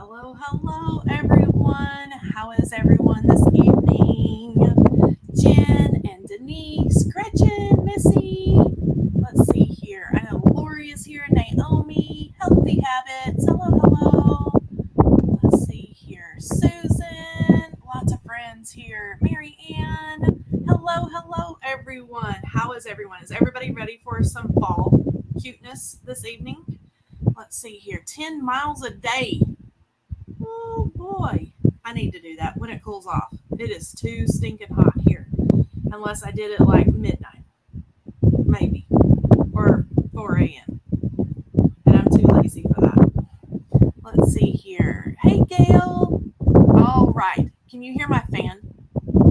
Hello, everyone. How is everyone this evening? Jen and Denise, Gretchen, Missy. Let's see here. I know Lori is here. Naomi, Healthy Habits. Hello. Let's see here. Susan, lots of friends here. Mary Ann. Hello, everyone. How is everyone? Is everybody ready for some fall cuteness this evening? Let's see here. 10 miles a day. Oh boy, I need to do that when it cools off. It is too stinking hot here. Unless I did it like midnight, maybe, or 4 a.m. And I'm too lazy for that. Let's see here. Hey, Gail. All right. Can you hear my fan?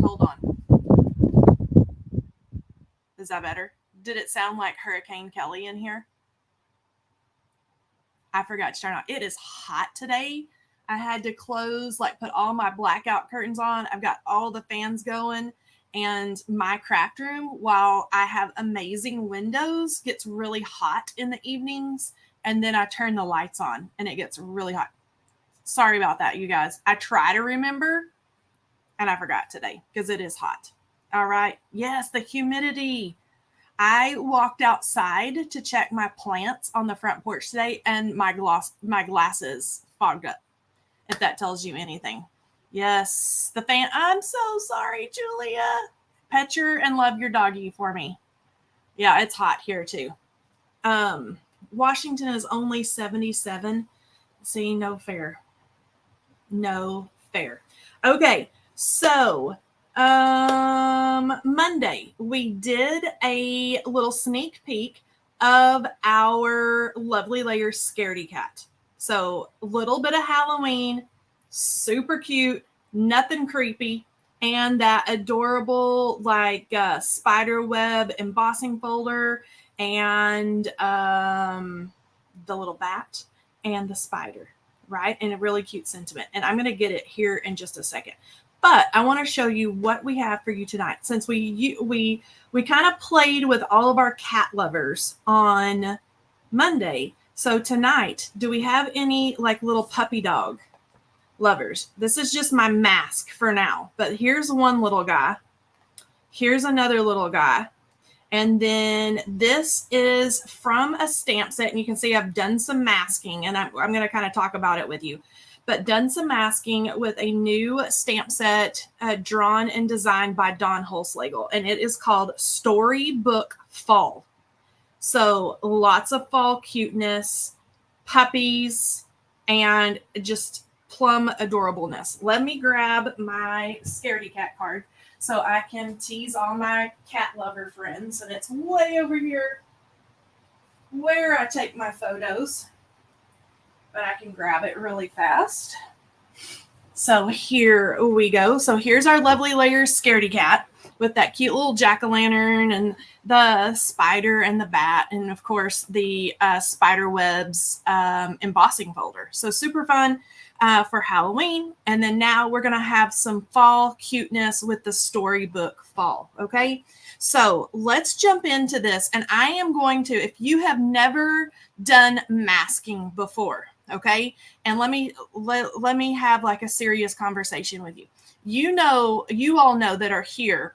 Hold on. Is that better? Did it sound like Hurricane Kelley in here? I forgot to turn on. It is hot today. I had to close, like put all my blackout curtains on. I've got all the fans going. And my craft room, while I have amazing windows, gets really hot in the evenings. And then I turn the lights on and it gets really hot. Sorry about that, you guys. I try to remember and I forgot today because it is hot. All right. Yes, the humidity. I walked outside to check my plants on the front porch today and my glasses fogged up. If that tells you anything. Yes, the fan. I'm so sorry, Julia. Pet your and love your doggy for me. Yeah, it's hot here too. Washington is only 77. See, no fair. No fair. Okay, so Monday we did a little sneak peek of our Lovely Layers Scaredy Cat. So a little bit of Halloween, super cute, nothing creepy, and that adorable like spider web embossing folder and the little bat and the spider, right? And a really cute sentiment. And I'm going to get it here in just a second. But I want to show you what we have for you tonight. Since we kind of played with all of our cat lovers on Monday. So tonight, do we have any like little puppy dog lovers? This is just my mask for now. But here's one little guy. Here's another little guy. And then this is from a stamp set. And you can see I've done some masking. And I'm going to kind of talk about it with you. But done some masking with a new stamp set drawn and designed by Don Holslegel. And it is called Storybook Fall. So lots of fall cuteness, puppies, and just plum adorableness. Let me grab my Scaredy Cat card so I can tease all my cat lover friends. And it's way over here where I take my photos. But I can grab it really fast. So here we go. So here's our Lovely Layers Scaredy Cat with that cute little jack-o'-lantern and the spider and the bat. And of course the spider webs embossing folder. So super fun for Halloween. And then now we're going to have some fall cuteness with the Storybook Fall. Okay. So let's jump into this. And I am going to, if you have never done masking before, okay, and let me have like a serious conversation with you. You all know that are here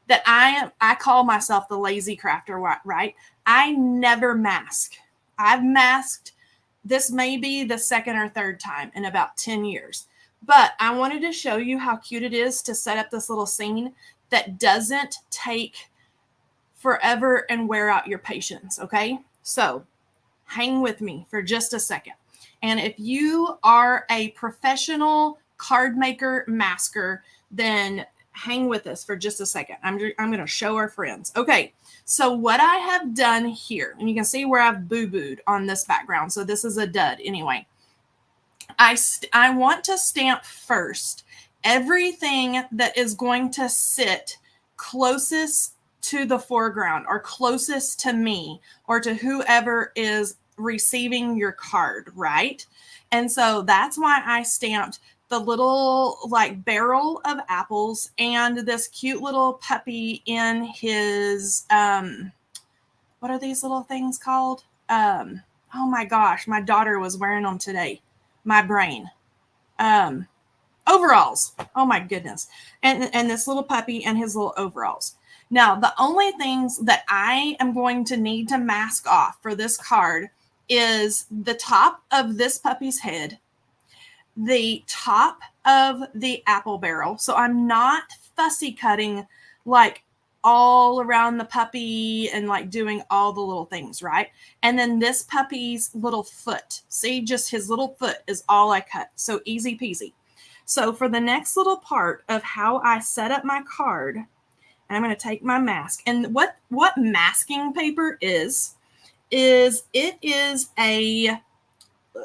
that I call myself the lazy crafter, right? I never mask. I've masked. This may be the second or third time in about 10 years. But I wanted to show you how cute it is to set up this little scene that doesn't take forever and wear out your patience, okay? So hang with me for just a second. And if you are a professional card maker masker, then hang with us for just a second. I'm going to show our friends. Okay, so what I have done here, and you can see where I've boo-booed on this background. So this is a dud anyway. I want to stamp first everything that is going to sit closest to the foreground or closest to me or to whoever is receiving your card, right? And so that's why I stamped the little like barrel of apples and this cute little puppy in his what are these little things called? Oh my gosh, my daughter was wearing them today. My brain. overalls. Oh my goodness. And this little puppy and his little overalls. Now, the only things that I am going to need to mask off for this card is the top of this puppy's head, the top of the apple barrel. So I'm not fussy cutting like all around the puppy and like doing all the little things, right? And then this puppy's little foot. See, just his little foot is all I cut. So easy peasy. So for the next little part of how I set up my card, I'm going to take my mask. And what masking paper is it is a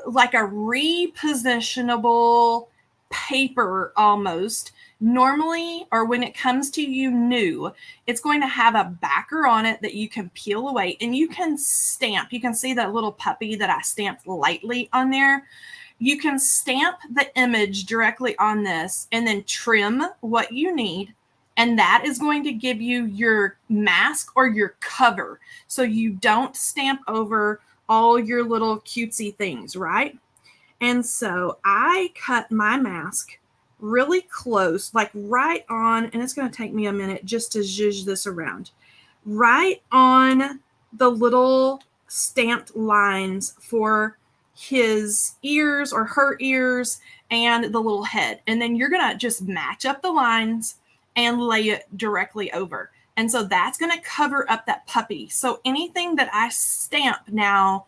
like a repositionable paper almost. Normally, or when it comes to you new, it's going to have a backer on it that you can peel away and you can stamp. You can see that little puppy that I stamped lightly on there. You can stamp the image directly on this and then trim what you need. And that is going to give you your mask or your cover. So you don't stamp over all your little cutesy things, right? And so I cut my mask really close, like right on, and it's going to take me a minute just to zhuzh this around, right on the little stamped lines for his ears or her ears and the little head. And then you're going to just match up the lines and lay it directly over. And so that's going to cover up that puppy. So anything that I stamp now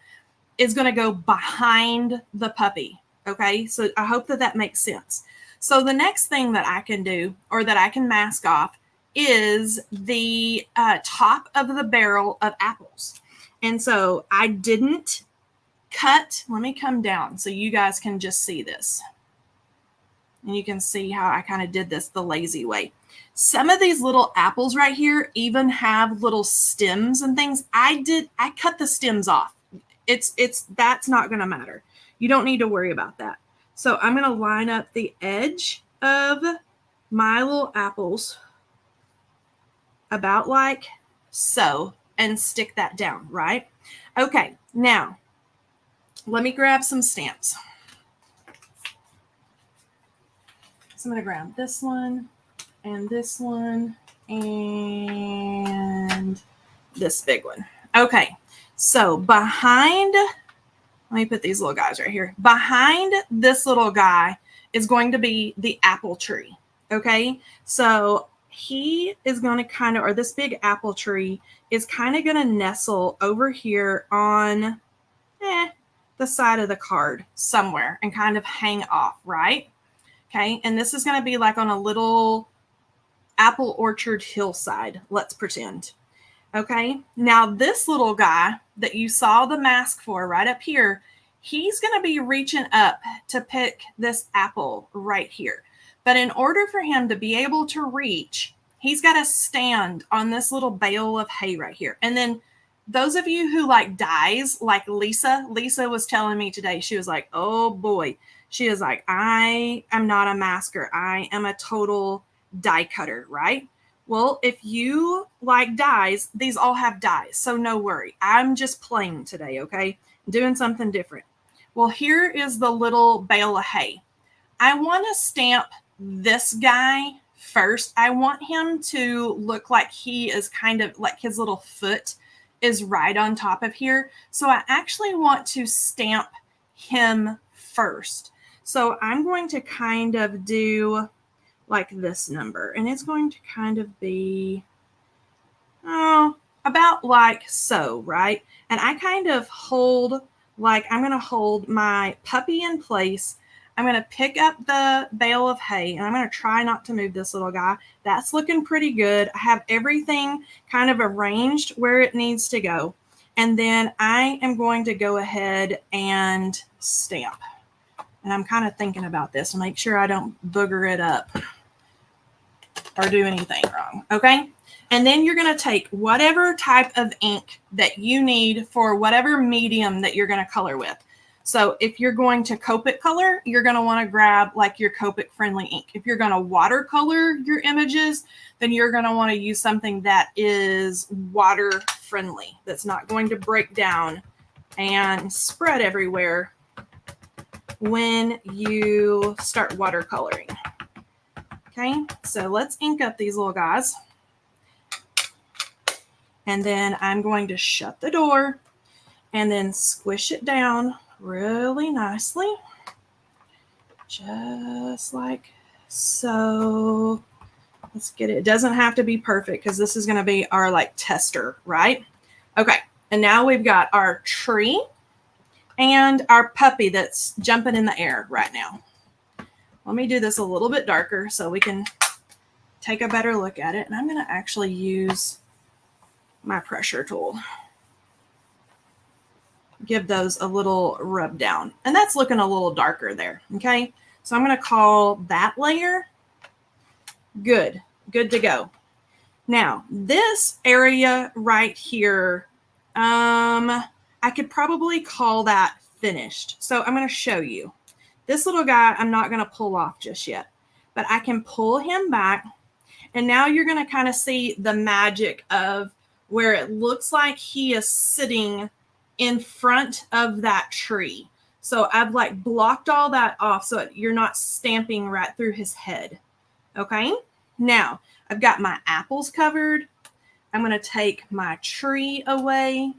is going to go behind the puppy. Okay. So I hope that that makes sense. So the next thing that I can do, or that I can mask off, is the top of the barrel of apples. And so I didn't cut. Let me come down so you guys can just see this. And you can see how I kind of did this the lazy way. Some of these little apples right here even have little stems and things. I cut the stems off. That's not going to matter. You don't need to worry about that. So I'm going to line up the edge of my little apples about like so and stick that down, right? Okay, now let me grab some stamps. So I'm going to grab this one and this one and this big one. Okay, so behind, let me put these little guys right here. Behind this little guy is going to be the apple tree. Okay, so he is going to kind of, or this big apple tree is kind of going to nestle over here on the side of the card somewhere and kind of hang off, right? Okay, and this is going to be like on a little apple orchard hillside, let's pretend. Okay, now this little guy that you saw the mask for right up here, he's going to be reaching up to pick this apple right here. But in order for him to be able to reach, he's got to stand on this little bale of hay right here. And then those of you who like dies, like Lisa was telling me today, she was like, oh boy, she is like, I am not a masker. I am a total die cutter, right? Well, if you like dies, these all have dies, so no worry. I'm just playing today, okay? Doing something different. Well, here is the little bale of hay. I want to stamp this guy first. I want him to look like he is kind of like his little foot is right on top of here. So I actually want to stamp him first. So I'm going to kind of do like this number, and it's going to kind of be about like so, right? And I kind of hold, like I'm going to hold my puppy in place. I'm going to pick up the bale of hay, and I'm going to try not to move this little guy. That's looking pretty good. I have everything kind of arranged where it needs to go. And then I am going to go ahead and stamp. And I'm kind of thinking about this to make sure I don't booger it up or do anything wrong. Okay. And then you're going to take whatever type of ink that you need for whatever medium that you're going to color with. So if you're going to Copic color, you're going to want to grab like your Copic friendly ink. If you're going to watercolor your images, then you're going to want to use something that is water friendly, that's not going to break down and spread everywhere when you start watercoloring. Okay, so let's ink up these little guys. And then I'm going to shut the door and then squish it down really nicely. Just like so. Let's get it. It doesn't have to be perfect because this is going to be our like tester, right? Okay. And now we've got our tree and our puppy that's jumping in the air right now. Let me do this a little bit darker so we can take a better look at it. And I'm going to actually use my pressure tool. Give those a little rub down. And that's looking a little darker there. Okay. So I'm going to call that layer good. Good to go. Now, this area right here, I could probably call that finished. So I'm going to show you. This little guy, I'm not going to pull off just yet, but I can pull him back. And now you're going to kind of see the magic of where it looks like he is sitting in front of that tree. So I've like blocked all that off so you're not stamping right through his head. Okay. Now I've got my apples covered. I'm going to take my tree away.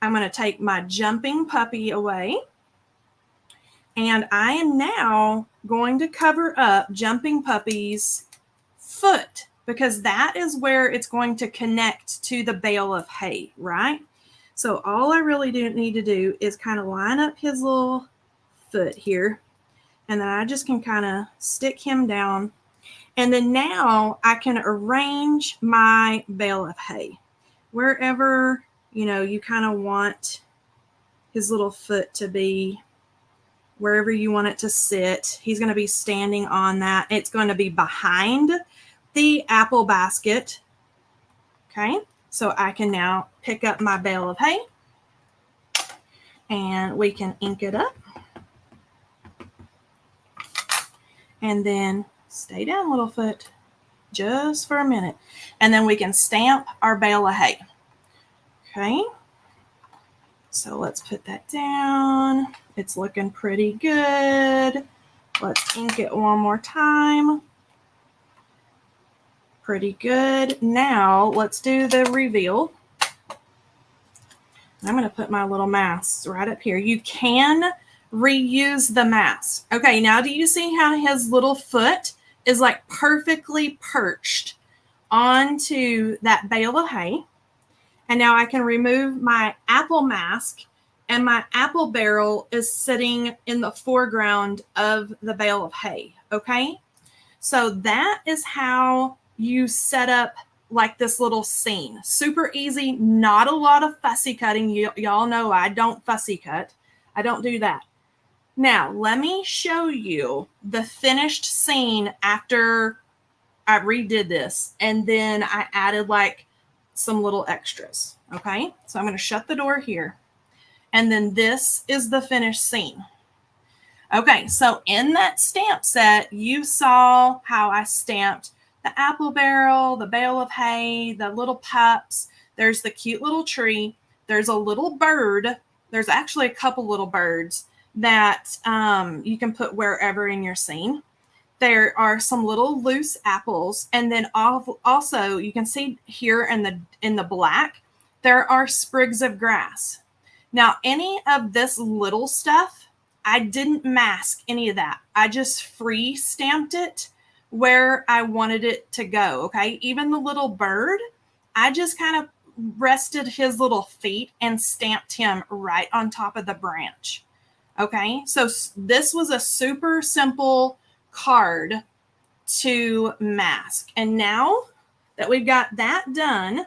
I'm going to take my jumping puppy away. And I am now going to cover up Jumping Puppy's foot because that is where it's going to connect to the bale of hay, right? So all I really do need to do is kind of line up his little foot here. And then I just can kind of stick him down. And then now I can arrange my bale of hay wherever, you know, you kind of want his little foot to be, wherever you want it to sit. He's going to be standing on that. It's going to be behind the apple basket. Okay. So I can now pick up my bale of hay and we can ink it up. And then stay down, little foot, just for a minute. And then we can stamp our bale of hay. Okay. So let's put that down. It's looking pretty good. Let's ink it one more time. Pretty good. Now let's do the reveal. I'm going to put my little masks right up here. You can reuse the mask. Okay, now do you see how his little foot is like perfectly perched onto that bale of hay? And now I can remove my apple mask and my apple barrel is sitting in the foreground of the bale of hay. Okay, so that is how you set up like this little scene. Super easy, not a lot of fussy cutting. Y'all know I don't fussy cut. I don't do that. Now, let me show you the finished scene after I redid this. And then I added like some little extras. Okay, so I'm going to shut the door here. And then this is the finished scene. Okay, so in that stamp set, you saw how I stamped the apple barrel, the bale of hay, the little pups. There's the cute little tree. There's a little bird. There's actually a couple little birds that you can put wherever in your scene. There are some little loose apples. And then also you can see here in the black, there are sprigs of grass. Now, any of this little stuff, I didn't mask any of that. I just free stamped it where I wanted it to go. Okay. Even the little bird, I just kind of rested his little feet and stamped him right on top of the branch. Okay. So this was a super simple card to mask. And now that we've got that done,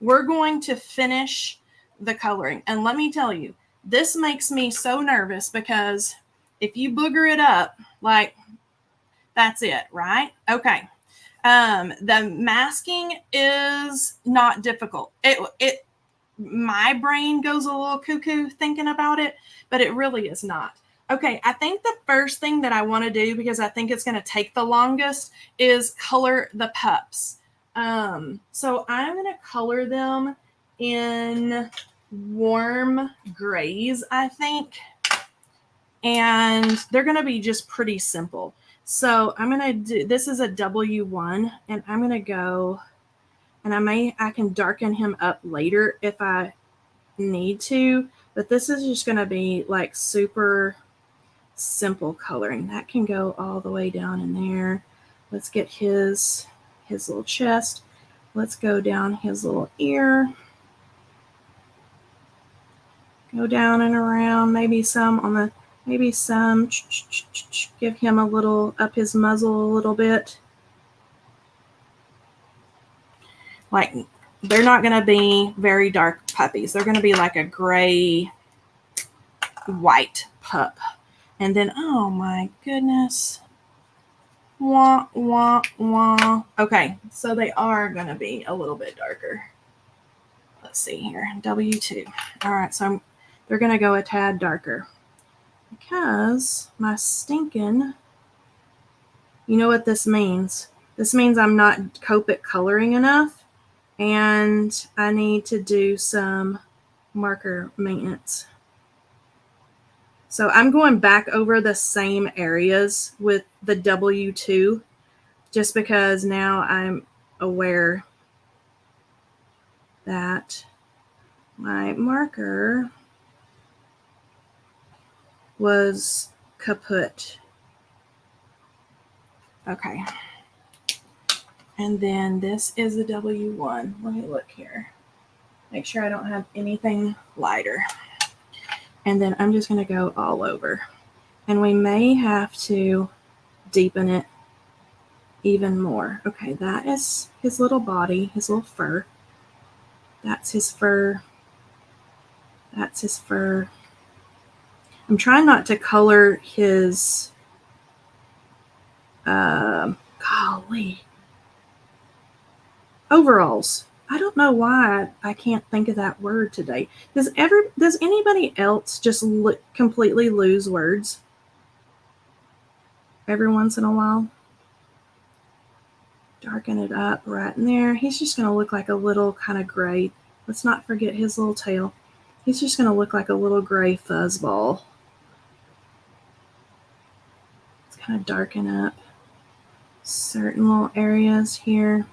we're going to finish the coloring. And let me tell you, this makes me so nervous because if you booger it up, like, that's it, right? Okay. The masking is not difficult. My brain goes a little cuckoo thinking about it, but it really is not. Okay, I think the first thing that I want to do, because I think it's going to take the longest, is color the pups. So I'm going to color them in warm grays, I think. and they're going to be just pretty simple. So I'm going to do, this is a W1, and I'm going to go, and I can darken him up later if I need to, but this is just going to be like super simple coloring. That can go all the way down in there. Let's get his little chest. Let's go down his little ear. Go down and around, maybe some on the, give him a little, up his muzzle a little bit. Like, they're not going to be very dark puppies. They're going to be like a gray, white pup. And then, oh my goodness. Wah, wah, wah. Okay, so they are going to be a little bit darker. Let's see here, W2. All right, so they're going to go a tad darker. Because my stinking, you know what this means? This means I'm not Copic coloring enough, and I need to do some marker maintenance. So I'm going back over the same areas with the W2, just because now I'm aware that my marker was kaput. Okay. And then this is a W1. Let me look here. Make sure I don't have anything lighter. And then I'm just going to go all over. And we may have to deepen it even more. Okay, that is his little body, his little fur. That's his fur. That's his fur. I'm trying not to color his, golly, overalls. I don't know why I can't think of that word today. Does anybody else just completely lose words every once in a while? Darken it up right in there. He's just going to look like a little kind of gray. Let's not forget his little tail. He's just going to look like a little gray fuzzball. Let's kind of darken up certain little areas here.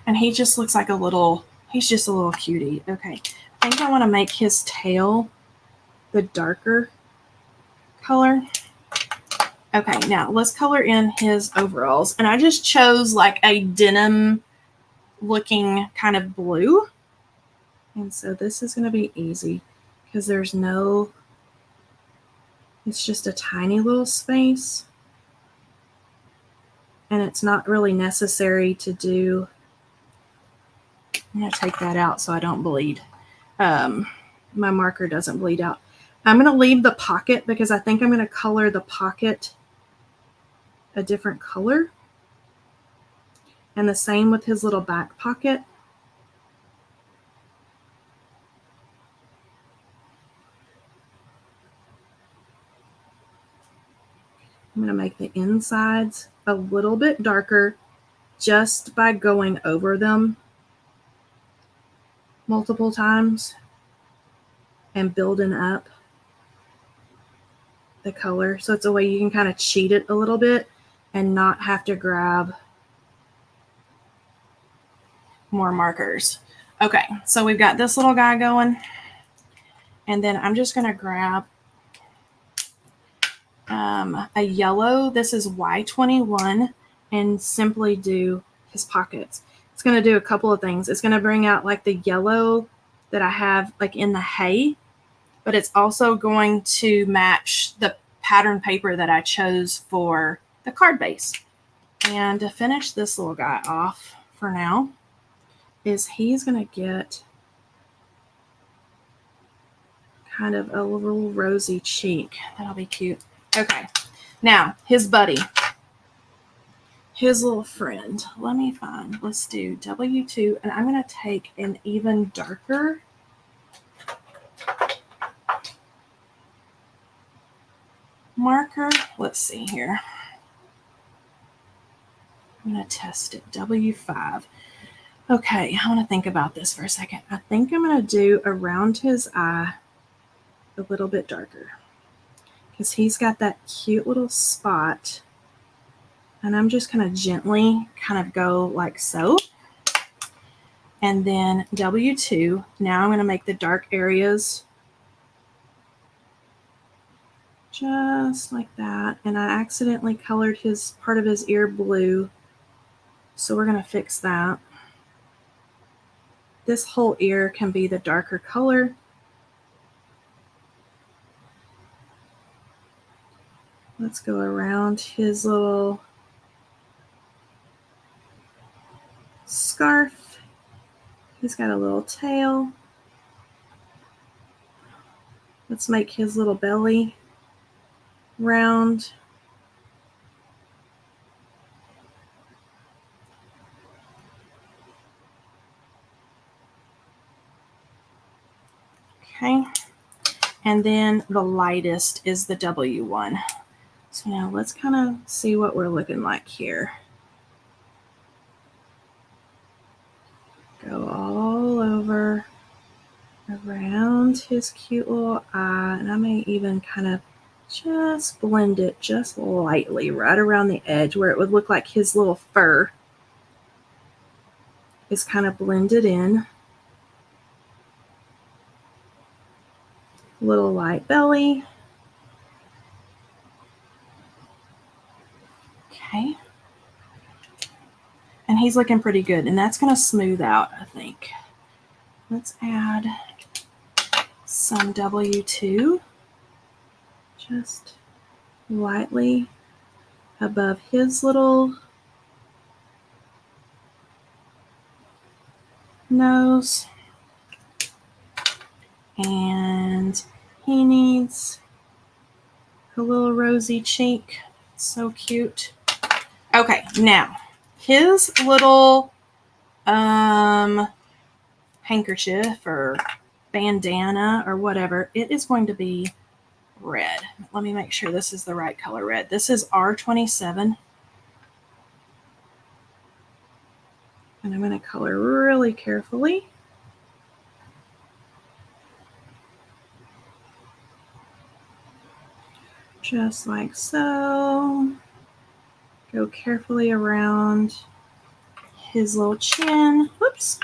And he just looks like he's just a little cutie. Okay, I think I want to make his tail the darker color. Okay, now let's color in his overalls. And I just chose like a denim looking kind of blue. And so this is going to be easy because it's just a tiny little space. And it's not really necessary to do. I'm going to take that out so I don't bleed. My marker doesn't bleed out. I'm going to leave the pocket because I think I'm going to color the pocket a different color. And the same with his little back pocket. I'm going to make the insides a little bit darker just by going over them multiple times and building up the color. So it's a way you can kind of cheat it a little bit and not have to grab more markers. Okay, so we've got this little guy going. And then I'm just going to grab a yellow. This is Y21, and simply do his pockets. It's going to do a couple of things. It's going to bring out like the yellow that I have like in the hay, but it's also going to match the pattern paper that I chose for the card base. And to finish this little guy off for now is he's going to get kind of a little rosy cheek. That'll be cute. Okay, now his buddy, his little friend. Let's do W2, and I'm going to take an even darker marker. Let's see here. I'm going to test it. W5. Okay, I want to think about this for a second. I think I'm going to do around his eye a little bit darker because he's got that cute little spot. And I'm just going to gently kind of go like so. And then W2. Now I'm going to make the dark areas just like that. And I accidentally colored his part of his ear blue. So we're going to fix that. This whole ear can be the darker color. Let's go around his little scarf. He's got a little tail. Let's make his little belly round. Okay. And then the lightest is the W1. So now let's kind of see what we're looking like here. Go all over around his cute little eye. And I may even kind of just blend it just lightly right around the edge where it would look like his little fur is kind of blended in. Little light belly. Okay. And he's looking pretty good. And that's going to smooth out, I think. Let's add some W2. Just lightly above his little nose. And he needs a little rosy cheek. So cute. Okay, now his little handkerchief or bandana or whatever, it is going to be red. Let me make sure this is the right color red. This is R27. And I'm going to color really carefully. Just like so. Go carefully around his little chin. Whoops.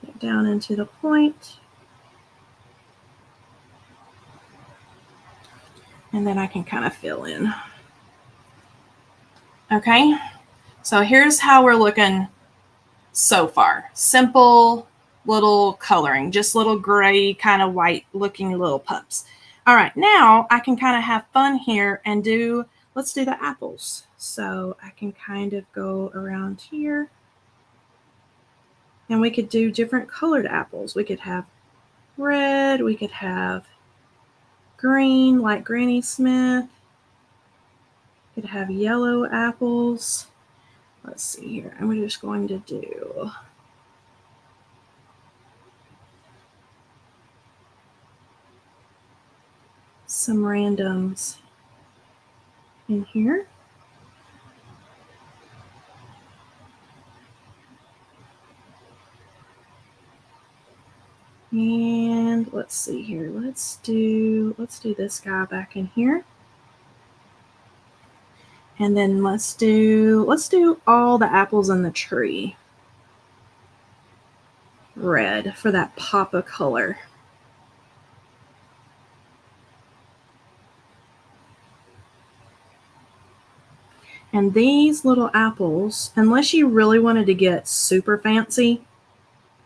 Get down into the point. And then I can kind of fill in. Okay, so here's how we're looking so far. Simple little coloring, just little gray, kind of white looking little pups. All right, now I can kind of have fun here and let's do the apples. So I can kind of go around here. And we could do different colored apples. We could have red, we could have green, like Granny Smith. We could have yellow apples. Let's see here. And we're just going to do some randoms in here. And let's see here. Let's do this guy back in here. And then let's do all the apples in the tree red for that pop of color. And these little apples, unless you really wanted to get super fancy,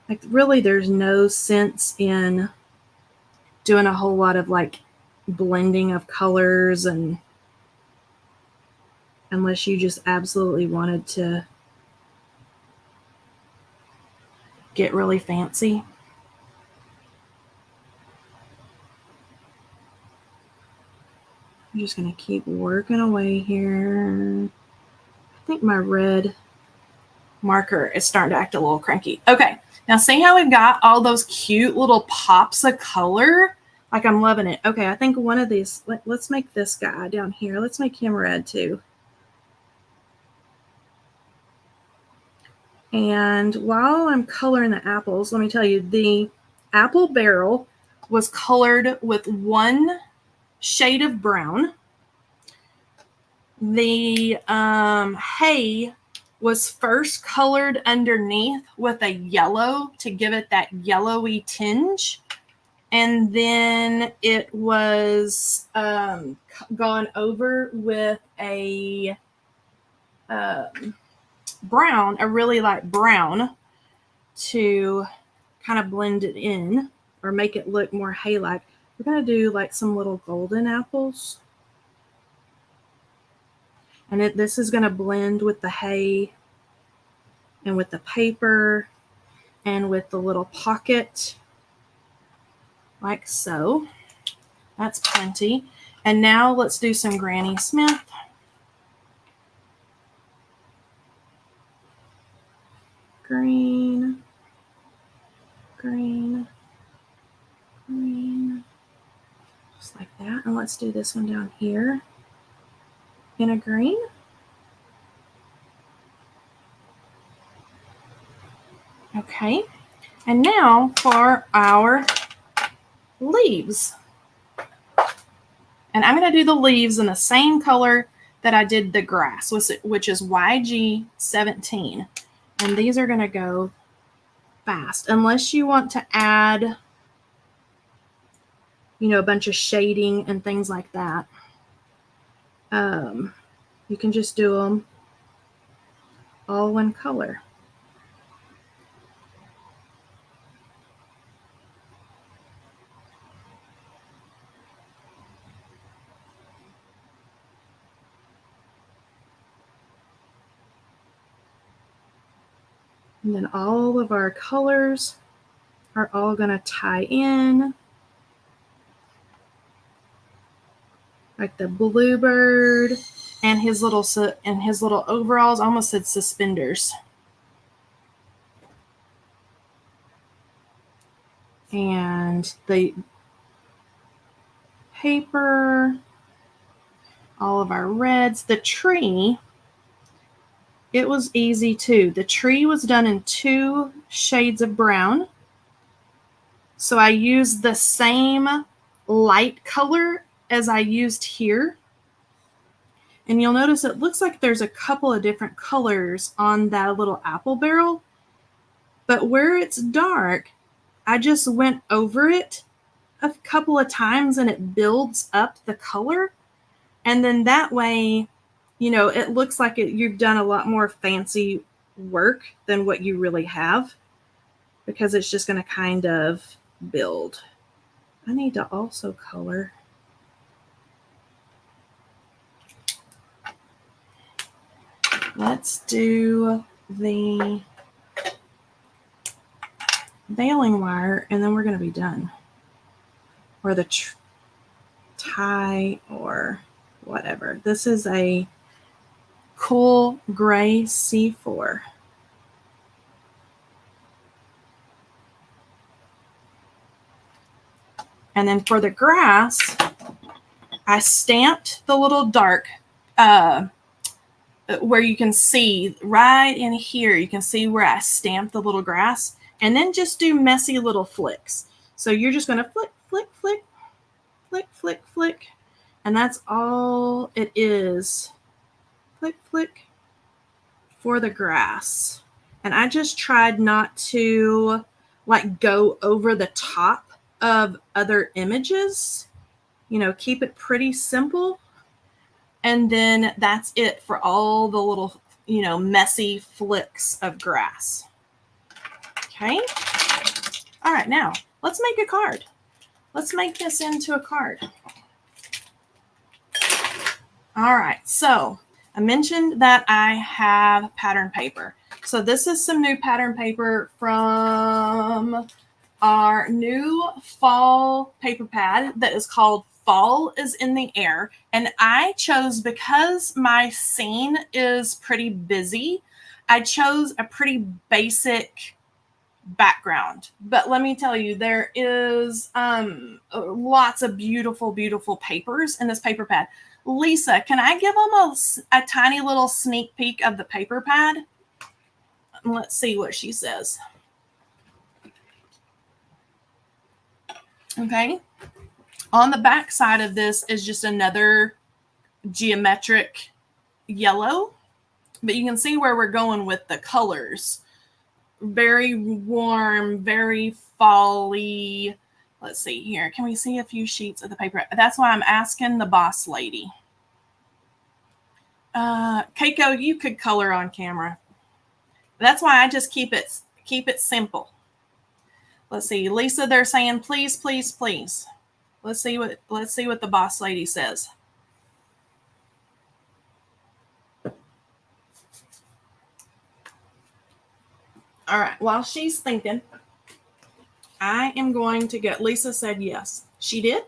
like really there's no sense in doing a whole lot of like blending of colors, and unless you just absolutely wanted to get really fancy. I'm just going to keep working away here. I think my red marker is starting to act a little cranky. Okay, now see how we've got all those cute little pops of color? Like, I'm loving it. Okay, I think one of these, let's make this guy down here. Let's make him red too. And while I'm coloring the apples, let me tell you, the apple barrel was colored with one shade of brown. The hay was first colored underneath with a yellow to give it that yellowy tinge. And then it was gone over with a brown, a really light brown, to kind of blend it in or make it look more hay-like. We're going to do like some little golden apples. And this is going to blend with the hay and with the paper and with the little pocket, like so. That's plenty. And now let's do some Granny Smith. Green, green, green, just like that. And let's do this one down here in a green. Okay, and now for our leaves. And I'm going to do the leaves in the same color that I did the grass, which is YG17. And these are going to go fast, unless you want to add, you know, a bunch of shading and things like that. You can just do them all one color. And then all of our colors are all going to tie in. Like the bluebird and his little overalls, almost said suspenders. And the paper, all of our reds, the tree, it was easy too. The tree was done in 2 shades of brown. So I used the same light color as I used here. And you'll notice it looks like there's a couple of different colors on that little apple barrel. But where it's dark, I just went over it a couple of times and it builds up the color. And then that way, you know, it looks like you've done a lot more fancy work than what you really have, because it's just going to kind of build. I need to also color. Let's do the baling wire, and then we're going to be done. Or the tie or whatever. This is a cool gray C4. And then for the grass, I stamped the little dark, where you can see right in here, you can see where I stamped the little grass, and then just do messy little flicks. So you're just going to flick, flick, flick, flick, flick, flick. And that's all it is. Flick, flick for the grass. And I just tried not to like go over the top of other images, you know, keep it pretty simple. And then that's it for all the little, you know, messy flicks of grass. Okay. All right, now let's make a card. Let's make this into a card. All right, so I mentioned that I have pattern paper. So this is some new pattern paper from our new fall paper pad that is called Fall is in the Air. And I chose, because my scene is pretty busy, I chose a pretty basic background. But let me tell you, there is lots of beautiful, beautiful papers in this paper pad. Lisa, can I give them a tiny little sneak peek of the paper pad? Let's see what she says. Okay. On the back side of this is just another geometric yellow, but you can see where we're going with the colors. Very warm, very fall-y. Let's see here. Can we see a few sheets of the paper? That's why I'm asking the boss lady. Keiko, you could color on camera. That's why I just keep it simple. Let's see. Lisa, they're saying, please, please, please. Let's see what the boss lady says. All right. While she's thinking, I am going to get. Lisa said yes. She did?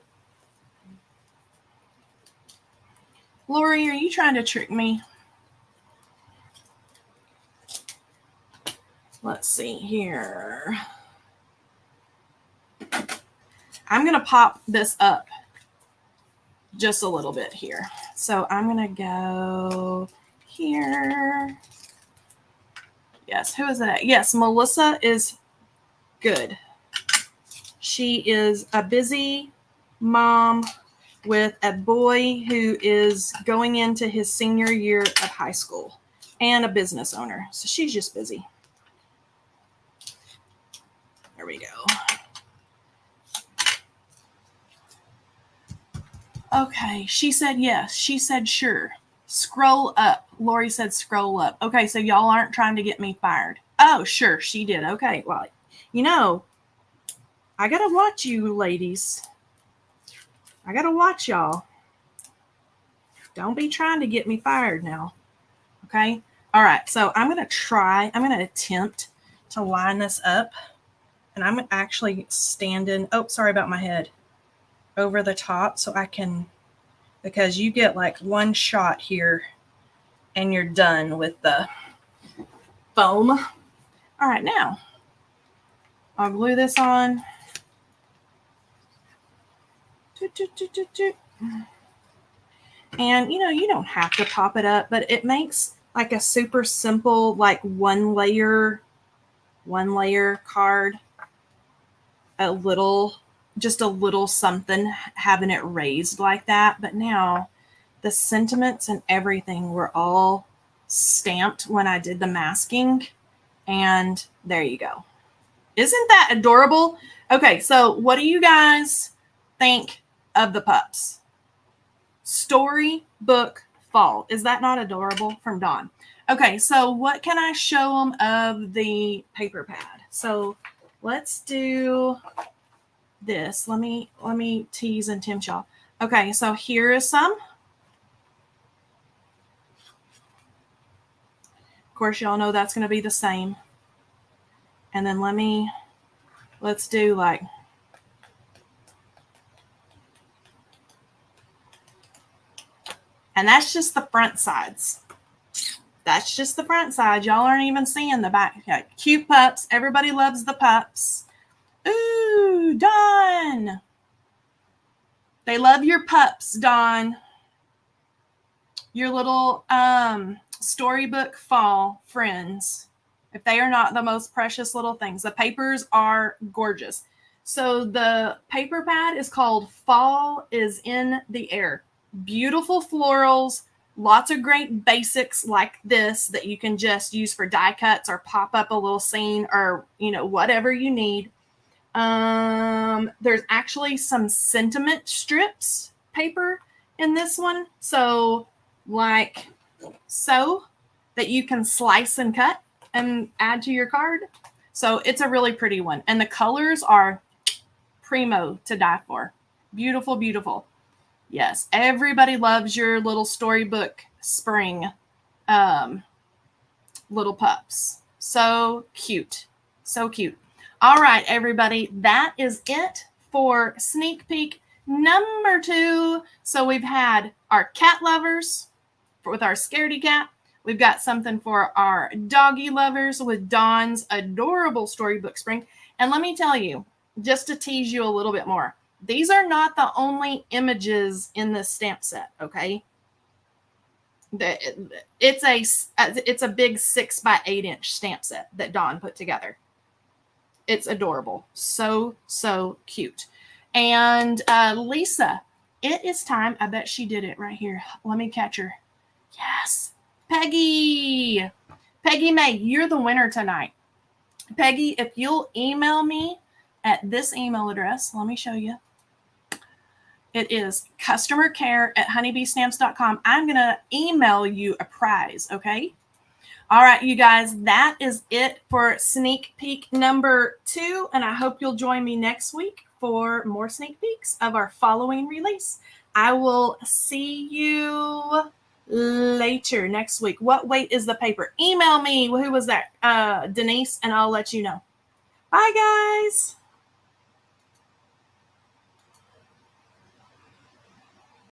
Lori, are you trying to trick me? Let's see here. I'm going to pop this up just a little bit here. So I'm going to go here. Yes, who is that? Yes, Melissa is good. She is a busy mom with a boy who is going into his senior year of high school and a business owner. So she's just busy. There we go. Okay, she said yes. She said sure. Scroll up. Lori said scroll up. Okay, so y'all aren't trying to get me fired. Oh, sure, she did. Okay, well, you know, I got to watch you ladies. I got to watch y'all. Don't be trying to get me fired now. Okay? All right, so I'm going to attempt to line this up. And I'm actually standing, oh, sorry about my head, over the top so I can, because you get like one shot here and you're done with the foam. All right, now I'll glue this on. And, you know, you don't have to pop it up, but it makes like a super simple, like one layer card, just a little something, having it raised like that. But now the sentiments and everything were all stamped when I did the masking. And there you go. Isn't that adorable? Okay, so what do you guys think of the pups? Storybook Fall. Is that not adorable? From Dawn. Okay, so what can I show them of the paper pad? So let's do this. Let me tease and tempt y'all. Okay, so here is some. Of course, y'all know that's going to be the same. And then let's do like, and that's just the front sides. That's just the front side. Y'all aren't even seeing the back. Okay, cute pups. Everybody loves the pups. Ooh, Dawn. They love your pups, Dawn. Your little Storybook Fall friends. If they are not the most precious little things. The papers are gorgeous. So the paper pad is called Fall is in the Air. Beautiful florals. Lots of great basics like this that you can just use for die cuts or pop up a little scene or, you know, whatever you need. There's actually some sentiment strips paper in this one. So like so that you can slice and cut and add to your card. So it's a really pretty one. And the colors are primo to die for. Beautiful, beautiful. Yes, everybody loves your little Storybook spring little pups. So cute. So cute. All right, everybody. That is it for sneak peek number 2. So we've had our cat lovers with our scaredy cat. We've got something for our doggy lovers with Dawn's adorable Storybook Spring. And let me tell you, just to tease you a little bit more, these are not the only images in this stamp set, okay? It's a big 6 by 8 inch stamp set that Dawn put together. It's adorable. So, so cute. And Lisa, it is time. I bet she did it right here. Let me catch her. Yes. Peggy. Peggy May, you're the winner tonight. Peggy, if you'll email me at this email address, let me show you. It is customercare@honeybeestamps.com. I'm going to email you a prize, okay? All right, you guys, that is it for sneak peek number 2, and I hope you'll join me next week for more sneak peeks of our Falloween release. I will see you later next week. What weight is the paper? Email me. Who was that? Denise, and I'll let you know. Bye, guys.